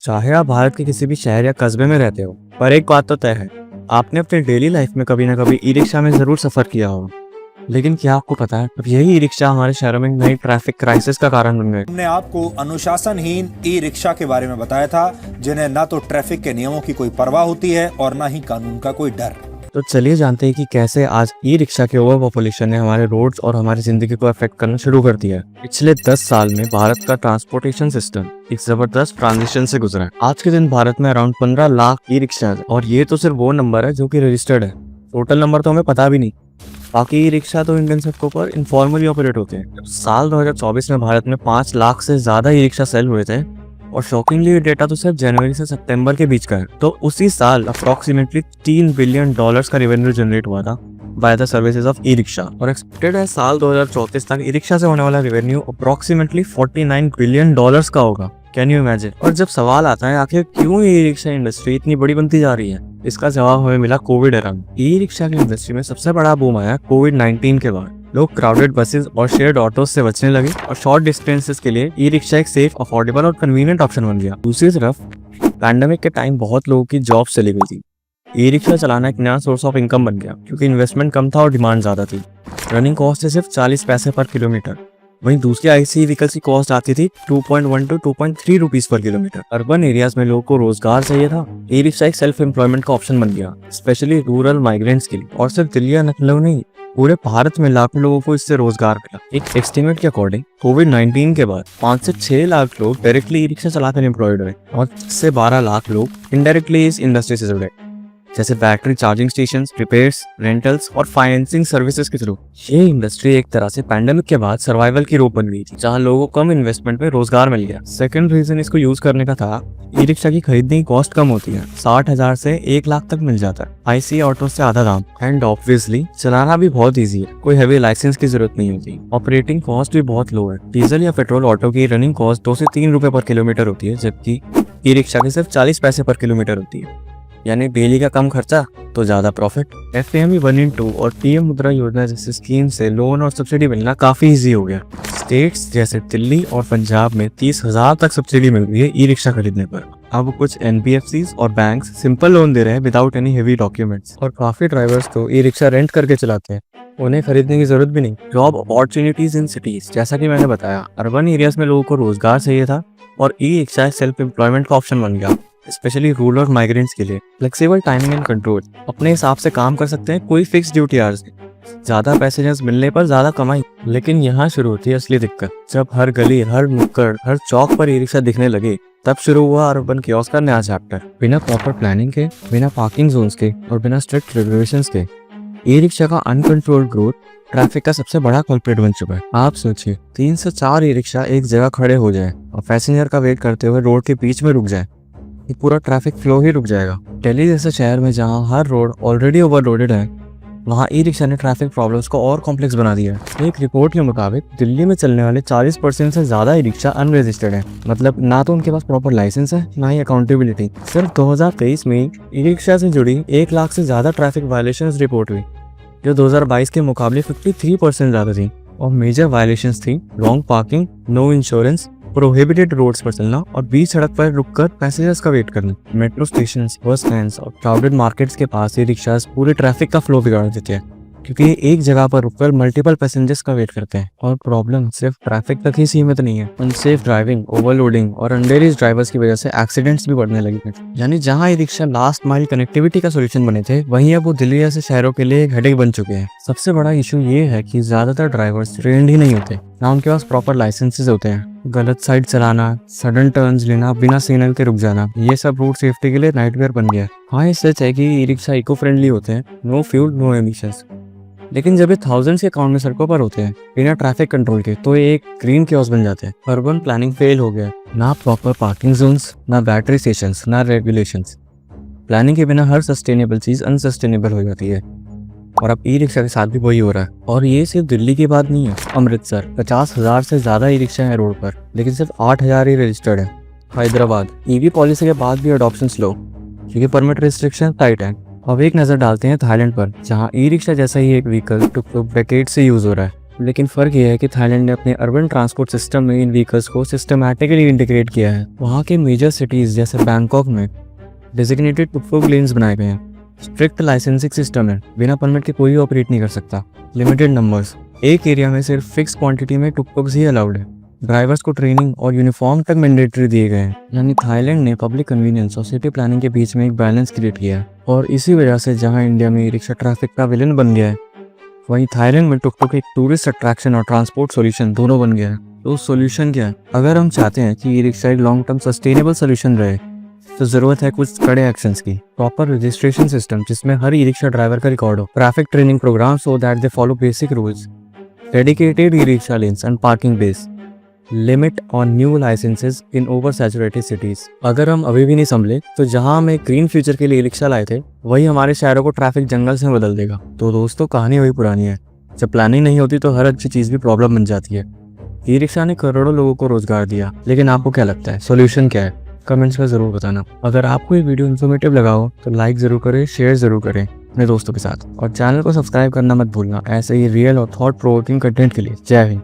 चाहे आप भारत के किसी भी शहर या कस्बे में रहते हो, पर एक बात तो तय है, आपने अपनी डेली लाइफ में कभी ना कभी ई रिक्शा में जरूर सफर किया होगा। लेकिन क्या आपको पता है, अब यही ई रिक्शा हमारे शहरों में नई ट्रैफिक क्राइसिस का कारण बन गए। हमने आपको अनुशासनहीन ई रिक्शा के बारे में बताया था, जिन्हें ना तो ट्रैफिक के नियमों की कोई परवाह होती है और ना ही कानून का कोई डर। तो चलिए जानते हैं कि कैसे आज ई रिक्शा के ओवर पॉपुलेशन ने हमारे रोड्स और हमारी जिंदगी को अफेक्ट करना शुरू कर दिया है। पिछले 10 साल में भारत का ट्रांसपोर्टेशन सिस्टम एक जबरदस्त ट्रांजिशन से गुजरा है। आज के दिन भारत में अराउंड 15 लाख ई रिक्शा है, और ये तो सिर्फ वो नंबर है जो कि रजिस्टर्ड है। टोटल नंबर तो हमें पता भी नहीं। बाकी ई रिक्शा तो इंडियन सड़कों पर इनफॉर्मली ऑपरेट होते हैं। साल 2024 में भारत में 5 लाख से ज्यादा ई रिक्शा सेल हुए थे, और शॉकिंगली ये डेटा तो सिर्फ जनवरी से सितंबर के बीच का है। तो उसी साल अप्रोक्सीमेटली $3 बिलियन का रेवेन्यू जनरेट हुआ था by the services of e rickshaw, और एक्सपेक्टेड है साल 2034 तक ई रिक्शा से होने वाला रेवेन्यू अप्रोक्सीमेटली $49 बिलियन का होगा। Can you imagine? और जब सवाल आता है आखिर क्यों ई रिक्शा इंडस्ट्री इतनी बड़ी बनती जा रही है, इसका जवाब हमें मिला कोविड एरा में। ई रिक्शा की इंडस्ट्री में सबसे बड़ा बूम आया कोविड-19 के बाद। लोग क्राउडेड बसेस और शेयर्ड ऑटोज से बचने लगे, और शॉर्ट डिस्टेंसेस के लिए ई रिक्शा एक सेफ, अफोर्डेबल और कन्वीनियंट ऑप्शन बन गया। दूसरी तरफ पैंडेमिक के टाइम बहुत लोगों की जॉब चली गई थी। ई रिक्शा चलाना एक नया सोर्स ऑफ इनकम बन गया, क्योंकि इन्वेस्टमेंट कम था और डिमांड ज्यादा थी। रनिंग कॉस्ट है सिर्फ 40 पैसे पर किलोमीटर। वहीं दूसरी आईसी व्हीकल्स की कॉस्ट आती थी 2.1 to 2.3 rupees per kilometre. Urban areas में लोगों को रोजगार चाहिए था, ई रिक्शा एक सेल्फ एम्प्लॉयमेंट का ऑप्शन बन गया, स्पेशली रूरल माइग्रेंट्स के लिए। और सिर्फ दिल्ली या लखनऊ नहीं, पूरे भारत में लाखों लोगों को इससे रोजगार मिला। एक एस्टिमेट के अकॉर्डिंग कोविड-19 के बाद 5 से 6 लाख लोग डायरेक्टली ई रिक्शा चलाकर एम्प्लॉयड हुए, और 10 से 12 लाख लोग इनडायरेक्टली इस इंडस्ट्री से जुड़े, जैसे battery charging station, repairs, rentals और फाइनेंसिंग सर्विसेज के थ्रू। ये इंडस्ट्री एक तरह से पैंडेमिक के बाद सर्वाइवल की रोप बन गई थी, जहां लोगों को कम इन्वेस्टमेंट में रोजगार मिल गया। सेकंड रीजन इसको यूज करने का था, ई रिक्शा की खरीदने की कॉस्ट कम होती है, 60,000 से 1 लाख तक मिल जाता है, आईसी ऑटो से आधा दाम। एंड ऑब्वियसली चलाना भी बहुत ईजी है, कोई हैवी लाइसेंस की जरूरत नहीं होती। ऑपरेटिंग कॉस्ट भी बहुत लो है। डीजल या पेट्रोल ऑटो की रनिंग कॉस्ट 2 से 3 रुपए पर किलोमीटर होती है, जबकि ई रिक्शा की सिर्फ 40 पैसे पर किलोमीटर होती है। यानी डेली का कम खर्चा तो ज्यादा प्रॉफिट। FAME 1 in 2 और PM मुद्रा योजना जैसे स्कीम से लोन और सब्सिडी मिलना काफी इजी हो गया। स्टेट्स जैसे दिल्ली और पंजाब में 30,000 तक सब्सिडी मिल रही है ई रिक्शा खरीदने पर। अब कुछ NBFCs और बैंक्स सिंपल लोन दे रहे हैं विदाउट एनी हेवी डॉक्यूमेंट्स, और काफी ड्राइवर्स तो ई रिक्शा रेंट करके चलाते हैं, उन्हें खरीदने की जरूरत भी नहीं। जॉब अपॉर्चुनिटीज इन सिटीज, जैसा कि मैंने बताया, अर्बन एरियाज में लोगों को रोजगार चाहिए था, और ई रिक्शा सेल्फ एम्प्लॉयमेंट का ऑप्शन बन गया, स्पेशली रूरल माइग्रेंट्स के लिए। फ्लेक्सिबल टाइमिंग एंड कंट्रोल, अपने हिसाब से काम कर सकते हैं, कोई फिक्स ड्यूटी आवर्स नहीं, ज्यादा पैसेंजर्स मिलने पर ज्यादा कमाई। लेकिन यहाँ शुरू होती है असली दिक्कत। जब हर गली, हर नुक्कड़, हर चौक पर ई रिक्शा दिखने लगे, तब शुरू हुआ अर्बन कियोस्क का नया चैप्टर। बिना प्रॉपर प्लानिंग के, बिना पार्किंग जोन्स के और बिना स्ट्रिक्ट रेगुलेशंस के ई रिक्शा का अनकंट्रोल्ड ग्रोथ ट्रैफिक का सबसे बड़ा कल्प्रिट बन चुका है। आप सोचिए, 3 से 4 ई रिक्शा एक जगह खड़े हो जाए और पैसेंजर का वेट करते हुए रोड के बीच में रुक जाए, ये पूरा ट्रैफिक फ्लो ही रुक जाएगा। दिल्ली जैसे शहर में जहां हर रोड ऑलरेडी ओवरलोडेड है, वहां ई रिक्शा ने ट्रैफिक प्रॉब्लम्स को और कॉम्प्लेक्स बना दिया है। एक रिपोर्ट के मुताबिक दिल्ली में चलने वाले 40% से ज्यादा ई रिक्शा अनरजिस्टर्ड है, मतलब ना तो उनके पास प्रॉपर लाइसेंस है, ना ही अकाउंटेबिलिटी। सिर्फ 2023 में ई रिक्शा से जुड़ी 1 लाख से ज्यादा ट्रैफिक वायलेशंस रिपोर्ट हुई, जो 2022 के मुकाबले 53% ज्यादा थी। और मेजर वायलेशंस थी wrong parking, no insurance, prohibited roads पर चलना, और बीच सड़क पर रुककर पैसेंजर्स का वेट करना। मेट्रो स्टेशंस, बस स्टैंड्स और क्राउडेड मार्केट्स के पास ये रिक्शास पूरे ट्रैफिक का फ्लो बिगाड़ देते हैं, क्योंकि ये एक जगह पर रुककर मल्टीपल पैसेंजर्स का वेट करते हैं। और प्रॉब्लम सिर्फ ट्रैफिक तक ही सीमित नहीं है, अनसेफ ड्राइविंग, ओवरलोडिंग और अंडरएज ड्राइवर्स की वजह से एक्सीडेंट्स भी बढ़ने लगे हैं। यानी जहां ये रिक्शा लास्ट माइल कनेक्टिविटी का सोल्यूशन बने थे, वहीं अब वो दिल्ली जैसे शहरों के लिए एक हेडेक बन चुके हैं। सबसे बड़ा इशू ये है कि ज्यादातर ड्राइवर्स ट्रेंड ही नहीं होते, ना उनके पास प्रॉपर लाइसेंसेस होते हैं। गलत साइड चलाना, सडन टर्न्स लेना, बिना सिग्नल के रुक जाना, ये सब रोड सेफ्टी के लिए नाइटमेयर बन गया है। हाँ, ये सच है कि ई रिक्शा इको फ्रेंडली होते हैं, नो फ्यूल नो एमिशंस, लेकिन जब ये थाउजेंड्स के काउंट में सड़कों पर होते हैं बिना ट्रैफिक कंट्रोल के, तो ये एक ग्रीन कियोस्क बन जाते हैं। अर्बन प्लानिंग फेल हो गया, ना प्रॉपर पार्किंग जोन्स, ना बैटरी स्टेशंस, ना रेगुलेशंस। प्लानिंग के बिना हर सस्टेनेबल चीज अनसस्टेनेबल हो जाती है, और अब ई रिक्शा के साथ भी वही हो रहा है। और ये सिर्फ दिल्ली की बात नहीं है। अमृतसर 50,000 से ज्यादा ई रिक्शा है रोड पर, लेकिन सिर्फ 8,000 ही रजिस्टर्ड है। हैदराबाद ईवी पॉलिसी के बाद भी अडॉप्शन स्लो, क्योंकि परमिट रिस्ट्रिक्शन टाइट है। अब एक नजर डालते हैं थाईलैंड पर, जहां ई रिक्शा जैसा ही एक व्हीकल टुक-टुक डेकेड से यूज हो रहा है। लेकिन फ़र्क यह है कि थाईलैंड ने अपने अर्बन ट्रांसपोर्ट सिस्टम में इन व्हीकल्स को सिस्टमैटिकली इंटीग्रेट किया है। वहाँ के मेजर सिटीज़ जैसे बैंकॉक में डेजिग्नेटेड टुक-टुक लेन्स बनाए गए हैं। स्ट्रिक्ट लाइसेंसिंग सिस्टम है, बिना परमिट के कोई ऑपरेट नहीं कर सकता। लिमिटेड नंबर्स, एक एरिया में सिर्फ फिक्स क्वांटिटी में टुक-टुक्स ही अलाउड है। ड्राइवर्स को ट्रेनिंग और यूनिफॉर्म तक मैंडेटरी दिए गए हैं। यानी थाईलैंड ने पब्लिक कन्वीनियंस और सिटी प्लानिंग के बीच में एक बैलेंस क्रिएट किया है। और इसी वजह से जहां इंडिया में ई रिक्शा ट्रैफिक का विलेन बन गया है, वहीं थाईलैंड में टुक-टुक एक टूरिस्ट अट्रैक्शन और ट्रांसपोर्ट सॉल्यूशन दोनों बन गया है। तो सॉल्यूशन क्या है? अगर हम चाहते हैं कि ई रिक्शा एक लॉन्ग टर्म सस्टेनेबल सॉल्यूशन रहे, तो जरूरत है कुछ कड़े एक्शंस की। प्रॉपर रजिस्ट्रेशन सिस्टम जिसमें हर ई रिक्शा ड्राइवर का रिकॉर्ड हो, traffic training program so that they follow basic rules, dedicated e rickshaw lanes and parking bays, limit on new licenses in over saturated cities. अगर हम अभी भी नहीं संभले तो जहां हम एक ग्रीन फ्यूचर के लिए ई रिक्शा लाए थे, वही हमारे शहरों को ट्रैफिक जंगल से बदल देगा। तो दोस्तों, कहानी वही पुरानी है, जब प्लानिंग नहीं होती तो हर अच्छी चीज भी प्रॉब्लम बन जाती है। ई रिक्शा ने करोड़ों लोगों को रोजगार दिया, लेकिन आपको क्या लगता है सोल्यूशन क्या है? कमेंट्स में जरूर बताना। अगर आपको ये वीडियो इन्फॉर्मेटिव लगा हो तो लाइक जरूर करें, शेयर जरूर करें अपने दोस्तों के साथ, और चैनल को सब्सक्राइब करना मत भूलना ऐसे ही रियल और थॉट प्रोवोकिंग कंटेंट के लिए। जय हिंद।